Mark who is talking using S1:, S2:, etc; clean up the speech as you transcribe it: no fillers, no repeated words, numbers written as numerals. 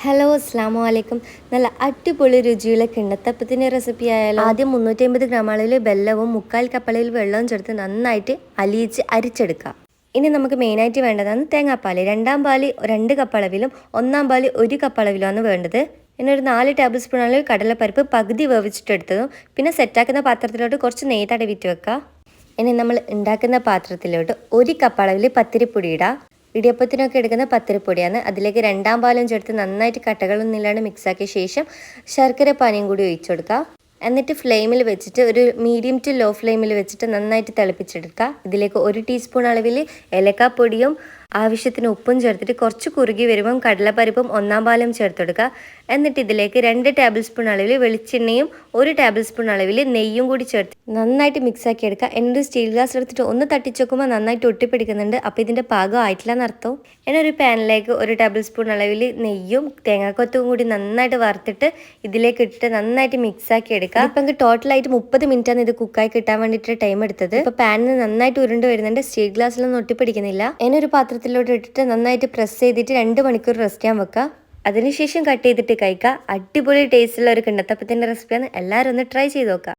S1: Hello അസ്സാമു അലൈക്കും. നല്ല അടിപൊളി രുചിയുള്ള കിണ്ണത്തപ്പത്തിൻ്റെ റെസിപ്പി ആയാലും ആദ്യം 350 ഗ്രാം അളവിൽ ബെല്ലവും 3/4 കപ്പ് അളവിൽ വെള്ളവും ചേർത്ത് നന്നായിട്ട് അലിയിച്ച് അരിച്ചെടുക്കാം. ഇനി നമുക്ക് മെയിനായിട്ട് വേണ്ടതാണ് തേങ്ങാപ്പാൽ. രണ്ടാം പാല് 2 കപ്പ് അളവിലും ഒന്നാം പാല് 1 കപ്പ് അളവിലുമാണ് വേണ്ടത്. പിന്നെ ഒരു 4 ടേബിൾ സ്പൂൺ അളവിൽ കടലപ്പരിപ്പ് പകുതി വേവിച്ചിട്ടെടുത്തതും പിന്നെ സെറ്റാക്കുന്ന പാത്രത്തിലോട്ട് കുറച്ച് നെയ്യ് തടവിട്ട് വെക്കുക. ഇനി നമ്മൾ ഉണ്ടാക്കുന്ന പാത്രത്തിലോട്ട് 1 കപ്പ് അളവിൽ പത്തിരിപ്പൊടി ഇടാം. ഇടിയപ്പത്തിനൊക്കെ എടുക്കുന്ന പത്തിരിപ്പൊടിയാണ്. അതിലേക്ക് രണ്ടാം പാലും ചേർത്ത് നന്നായിട്ട് കട്ടകളൊന്നും ഇല്ലാണ്ട് മിക്സാക്കിയ ശേഷം ശർക്കര പാനിയും കൂടി ഒഴിച്ചു കൊടുക്കുക. എന്നിട്ട് ഫ്ലെയിമിൽ വെച്ചിട്ട് ഒരു മീഡിയം ടു ലോ ഫ്ലെയിമിൽ വെച്ചിട്ട് നന്നായിട്ട് തിളപ്പിച്ചെടുക്കുക. ഇതിലേക്ക് 1 ടീസ്പൂൺ അളവിൽ ഏലക്കാപ്പൊടിയും ആവശ്യത്തിന് ഉപ്പും ചേർത്തിട്ട് കുറച്ച് കുറുകി വരുമ്പം കടലപ്പരിപ്പും ഒന്നാം പാലും ചേർത്തെടുക്കുക. എന്നിട്ട് ഇതിലേക്ക് 2 ടേബിൾ സ്പൂൺ അളവിൽ വെളിച്ചെണ്ണയും 1 ടേബിൾ സ്പൂൺ അളവിൽ നെയ്യും കൂടി ചേർത്ത് നന്നായിട്ട് മിക്സാക്കി എടുക്കുക. എന്നൊരു സ്റ്റീൽ ഗ്ലാസ് എടുത്തിട്ട് ഒന്ന് തട്ടിച്ച് വെക്കുമ്പോൾ നന്നായിട്ട് ഒട്ടിപ്പിടിക്കുന്നുണ്ട്. അപ്പോൾ ഇതിൻ്റെ പാകം ആയിട്ടില്ല എന്നർത്ഥം. ഇനി ഒരു പാനിലേക്ക് 1 ടേബിൾ സ്പൂൺ അളവിൽ നെയ്യും തേങ്ങാക്കൊത്തും കൂടി നന്നായിട്ട് വറുത്തിട്ട് ഇതിലേക്ക് ഇട്ടിട്ട് നന്നായിട്ട് മിക്സാക്കി എടുക്കുക. ഇപ്പം എനിക്ക് ടോട്ടലായിട്ട് 30 മിനിറ്റാണ് ഇത് കുക്കായി കിട്ടാൻ വേണ്ടിയിട്ട് ടൈം എടുത്തത്. ഇപ്പോൾ പാനിൽ നന്നായിട്ട് ഉരുണ്ട് വരുന്നുണ്ട്. സ്റ്റീൽ ഗ്ലാസ്സിലൊന്നും ഒട്ടിപ്പിടിക്കുന്നില്ല. ഇനിയൊരു പാത്രത്തിലോട്ട് ഇട്ടിട്ട് നന്നായിട്ട് പ്രസ് ചെയ്തിട്ട് 2 മണിക്കൂർ റെസ്റ്റ് ചെയ്യാൻ വെക്കുക. അതിനുശേഷം കട്ട് ചെയ്തിട്ട് കഴിക്കുക. അടിപൊളി ടേസ്റ്റുള്ള ഒരു കിണ്ണത്തപ്പത്തിൻ്റെ റെസിപ്പിയാണ്. എല്ലാവരും ഒന്ന് ട്രൈ ചെയ്ത് നോക്കുക.